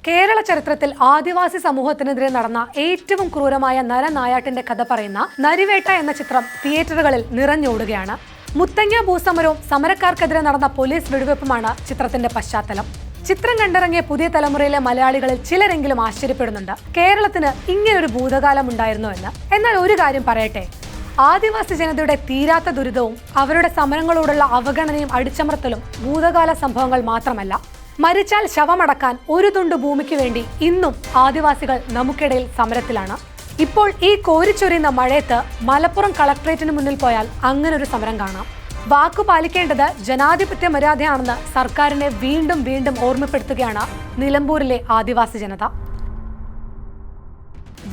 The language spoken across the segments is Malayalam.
കേരള ചരിത്രത്തിൽ ആദിവാസി സമൂഹത്തിനെതിരെ നടന്ന ഏറ്റവും ക്രൂരമായ നരനായാട്ടിന്റെ കഥ പറയുന്ന നരിവേട്ട എന്ന ചിത്രം തിയേറ്ററുകളിൽ നിറഞ്ഞോടുകയാണ്. മുത്തങ്ങ ഭൂസമരവും സമരക്കാർക്കെതിരെ നടന്ന പോലീസ് വെടിവെപ്പുമാണ് ചിത്രത്തിന്റെ പശ്ചാത്തലം. ചിത്രം കണ്ടിറങ്ങിയ പുതിയ തലമുറയിലെ മലയാളികളിൽ ചിലരെങ്കിലും ആശ്ചര്യപ്പെടുന്നുണ്ട്, കേരളത്തിന് ഇങ്ങനൊരു ഭൂതകാലം ഉണ്ടായിരുന്നോ എന്ന്. എന്നാൽ ഒരു കാര്യം പറയട്ടെ, ആദിവാസി ജനതയുടെ തീരാത്ത ദുരിതവും അവരുടെ സമരങ്ങളോടുള്ള അവഗണനയും അടിച്ചമർത്തലും ഭൂതകാല സംഭവങ്ങൾ മാത്രമല്ല. മരിച്ചാൽ ശവമടക്കാൻ ഒരു തുണ്ട് ഭൂമിക്ക് വേണ്ടി ഇന്നും ആദിവാസികൾ നമുക്കിടയിൽ സമരത്തിലാണ്. ഇപ്പോൾ ഈ കോരിച്ചൊരിയുന്ന മഴയത്ത് മലപ്പുറം കളക്ടറേറ്റിന് മുന്നിൽ പോയാൽ അങ്ങനൊരു സമരം കാണാം. വാക്കു പാലിക്കേണ്ടത് ജനാധിപത്യ മര്യാദയാണെന്ന് സർക്കാരിനെ വീണ്ടും വീണ്ടും ഓർമ്മപ്പെടുത്തുകയാണ് നിലമ്പൂരിലെ ആദിവാസി ജനത.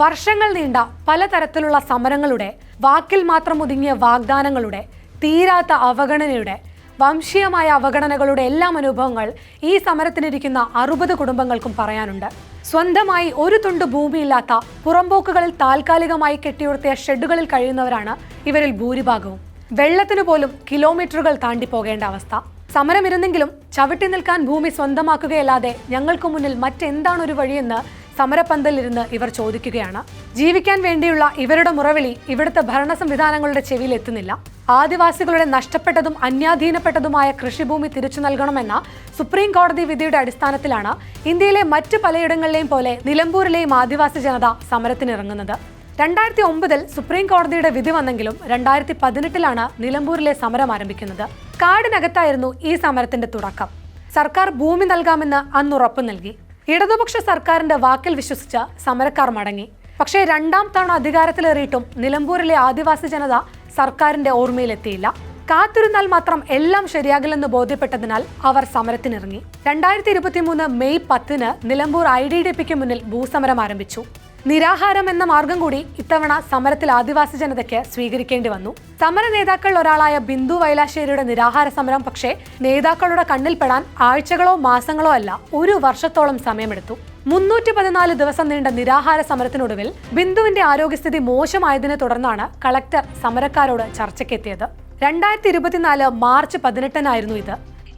വർഷങ്ങൾ നീണ്ട പലതരത്തിലുള്ള സമരങ്ങളുടെ, വാക്കിൽ മാത്രം ഒതുങ്ങിയ വാഗ്ദാനങ്ങളുടെ, തീരാത്ത അവഗണനയുടെ, വംശീയമായ അവഗണനകളുടെ എല്ലാം അനുഭവങ്ങൾ ഈ സമരത്തിനിരിക്കുന്ന 60 കുടുംബങ്ങൾക്കും പറയാനുണ്ട്. സ്വന്തമായി ഒരു തുണ്ട് ഭൂമിയില്ലാത്ത പുറമ്പോക്കുകളിൽ താൽക്കാലികമായി കെട്ടിയുയർത്തിയ ഷെഡുകളിൽ കഴിയുന്നവരാണ് ഇവരിൽ ഭൂരിഭാഗവും. വെള്ളത്തിനു പോലും കിലോമീറ്ററുകൾ താണ്ടി പോകേണ്ട അവസ്ഥ. സമരമിരുന്നെങ്കിലും ചവിട്ടി നിൽക്കാൻ ഭൂമി സ്വന്തമാക്കുകയല്ലാതെ ഞങ്ങൾക്ക് മുന്നിൽ മറ്റെന്താണൊരു വഴിയെന്ന് സമരപ്പന്തലിരുന്ന് ഇവർ ചോദിക്കുകയാണ്. ജീവിക്കാൻ വേണ്ടിയുള്ള ഇവരുടെ മുറവിളി ഇവിടുത്തെ ഭരണ സംവിധാനങ്ങളുടെ ചെവിയിൽ എത്തുന്നില്ല. ആദിവാസികളുടെ നഷ്ടപ്പെട്ടതും അന്യാധീനപ്പെട്ടതുമായ കൃഷിഭൂമി തിരിച്ചു നൽകണമെന്ന സുപ്രീം കോടതി വിധിയുടെ അടിസ്ഥാനത്തിലാണ് ഇന്ത്യയിലെ മറ്റു പലയിടങ്ങളിലെയും പോലെ നിലമ്പൂരിലെയും ആദിവാസി ജനത സമരത്തിനിറങ്ങുന്നത്. 2009 സുപ്രീം കോടതിയുടെ വിധി വന്നെങ്കിലും 2018 നിലമ്പൂരിലെ സമരം ആരംഭിക്കുന്നത്. കാടിനകത്തായിരുന്നു ഈ സമരത്തിന്റെ തുടക്കം. സർക്കാർ ഭൂമി നൽകാമെന്ന് അന്ന് ഉറപ്പു നൽകി. ഇടതുപക്ഷ സർക്കാരിന്റെ വാക്കിൽ വിശ്വസിച്ച സമരക്കാർ മടങ്ങി. പക്ഷേ 2ാം തവണ അധികാരത്തിലേറിയിട്ടും നിലമ്പൂരിലെ ആദിവാസി ജനത സർക്കാരിന്റെ ഓർമ്മയിലെത്തിയില്ല. കാത്തിരുന്നാൽ മാത്രം എല്ലാം ശരിയാകില്ലെന്ന് ബോധ്യപ്പെട്ടതിനാൽ അവർ സമരത്തിനിറങ്ങി. 2023 മെയ് 10 നിലമ്പൂർ IDDPക്ക് മുന്നിൽ ഭൂസമരം ആരംഭിച്ചു. നിരാഹാരം എന്ന മാർഗം കൂടി ഇത്തവണ സമരത്തിൽ ആദിവാസി ജനതയ്ക്ക് സ്വീകരിക്കേണ്ടി വന്നു. സമര നേതാക്കളിൽ ഒരാളായ ബിന്ദു വൈലാശ്ശേരിയുടെ നിരാഹാര സമരം പക്ഷേ നേതാക്കളുടെ കണ്ണിൽപ്പെടാൻ ആഴ്ചകളോ മാസങ്ങളോ അല്ല, 1 വർഷത്തോളം സമയമെടുത്തു. 314 ദിവസം നീണ്ട നിരാഹാര സമരത്തിനൊടുവിൽ ബിന്ദുവിന്റെ ആരോഗ്യസ്ഥിതി മോശമായതിനെ തുടർന്നാണ് കളക്ടർ സമരക്കാരോട് ചർച്ചയ്ക്കെത്തിയത്. 2024 മാർച്ച് 18 ഇത്.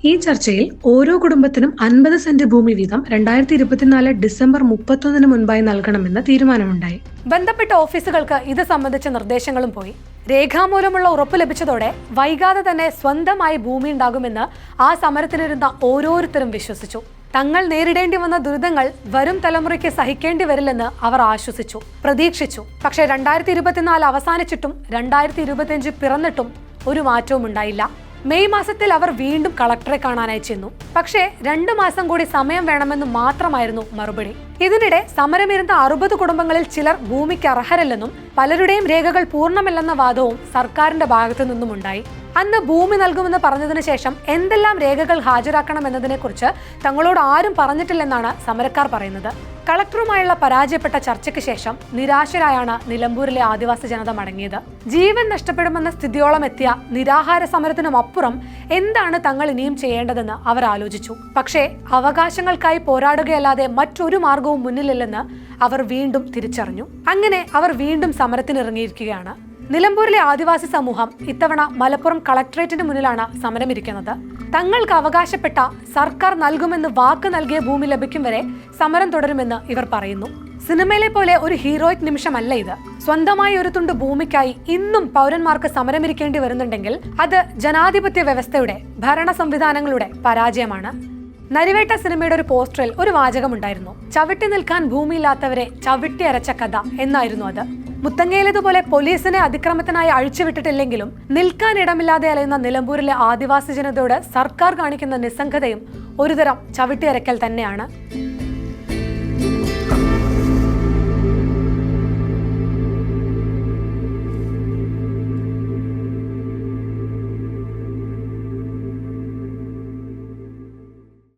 ഈ ചർച്ചയിൽ ഓരോ കുടുംബത്തിനും 50 സെന്റ് ഭൂമി വീതം 2024 ഡിസംബർ 31 മുൻപായി നൽകണമെന്ന് തീരുമാനമുണ്ടായി. ബന്ധപ്പെട്ട ഓഫീസുകൾക്ക് ഇത് സംബന്ധിച്ച നിർദ്ദേശങ്ങളും പോയി. രേഖാമൂലമുള്ള ഉറപ്പ് ലഭിച്ചതോടെ വൈകാതെ തന്നെ സ്വന്തമായി ഭൂമി ഉണ്ടാകുമെന്ന് ആ സമരത്തിനിരുന്ന ഓരോരുത്തരും വിശ്വസിച്ചു. തങ്ങൾ നേരിടേണ്ടി വന്ന ദുരിതങ്ങൾ വരും തലമുറയ്ക്ക് സഹിക്കേണ്ടി വരില്ലെന്ന് അവർ ആശ്വസിച്ചു, പ്രതീക്ഷിച്ചു. പക്ഷേ 2024 അവസാനിച്ചിട്ടും 2025 പിറന്നിട്ടും ഒരു മാറ്റവും ഉണ്ടായില്ല. മെയ് മാസത്തിൽ അവർ വീണ്ടും കളക്ടറെ കാണാനായി ചെന്നു. പക്ഷേ 2 മാസം കൂടി സമയം വേണമെന്ന് മാത്രമായിരുന്നു മറുപടി. ഇതിനിടെ സമരമിരുന്ന 60 കുടുംബങ്ങളിൽ ചിലർ ഭൂമിക്ക് അർഹരല്ലെന്നും പലരുടെയും രേഖകൾ പൂർണ്ണമല്ലെന്ന വാദവും സർക്കാരിന്റെ ഭാഗത്തു നിന്നും ഉണ്ടായി. അന്ന് ഭൂമി നൽകുമെന്ന് പറഞ്ഞതിനു ശേഷം എന്തെല്ലാം രേഖകൾ ഹാജരാക്കണമെന്നതിനെക്കുറിച്ച് തങ്ങളോട് ആരും പറഞ്ഞിട്ടില്ലെന്നാണ് സമരക്കാർ പറയുന്നത്. കളക്ടറുമായുള്ള പരാജയപ്പെട്ട ചർച്ചയ്ക്ക് ശേഷം നിരാശരായാണ് നിലമ്പൂരിലെ ആദിവാസി ജനത മടങ്ങിയത്. ജീവൻ നഷ്ടപ്പെടുമെന്ന സ്ഥിതിയോളം എത്തിയ നിരാഹാര സമരത്തിനും അപ്പുറം എന്താണ് തങ്ങൾ ഇനിയും ചെയ്യേണ്ടതെന്ന് അവർ ആലോചിച്ചു. പക്ഷേ അവകാശങ്ങൾക്കായി പോരാടുകയല്ലാതെ മറ്റൊരു മാർഗവും മുന്നിലില്ലെന്ന് അവർ വീണ്ടും തിരിച്ചറിഞ്ഞു. അങ്ങനെ അവർ വീണ്ടും സമരത്തിനിറങ്ങിയിരിക്കുകയാണ്. നിലമ്പൂരിലെ ആദിവാസി സമൂഹം ഇത്തവണ മലപ്പുറം കളക്ടറേറ്റിന് മുന്നിലാണ് സമരമിരിക്കുന്നത്. തങ്ങൾക്ക് അവകാശപ്പെട്ട സർക്കാർ നൽകുമെന്ന് വാക്ക് നൽകിയ ഭൂമി ലഭിക്കും വരെ സമരം തുടരുമെന്ന് ഇവർ പറയുന്നു. സിനിമയിലെ പോലെ ഒരു ഹീറോയിക് നിമിഷമല്ല ഇത്. സ്വന്തമായി ഒരു തുണ്ട് ഭൂമിക്കായി ഇന്നും പൗരന്മാർക്ക് സമരമിരിക്കേണ്ടി വരുന്നുണ്ടെങ്കിൽ അത് ജനാധിപത്യ വ്യവസ്ഥയുടെ, ഭരണ സംവിധാനങ്ങളുടെ പരാജയമാണ്. നരിവേട്ട സിനിമയുടെ ഒരു പോസ്റ്ററിൽ ഒരു വാചകമുണ്ടായിരുന്നു: ചവിട്ടി നിൽക്കാൻ ഭൂമിയില്ലാത്തവരെ ചവിട്ടി അരച്ച കഥ എന്നായിരുന്നു അത്. മുത്തങ്ങയിലേതുപോലെ പോലീസിനെ അതിക്രമത്തിനായി അഴിച്ചുവിട്ടിട്ടില്ലെങ്കിലും നിൽക്കാൻ ഇടമില്ലാതെ അലയുന്ന നിലമ്പൂരിലെ ആദിവാസി ജനതയോട് സർക്കാർ കാണിക്കുന്ന നിസ്സംഗതയും ഒരുതരം ചവിട്ടിയരക്കൽ തന്നെയാണ്.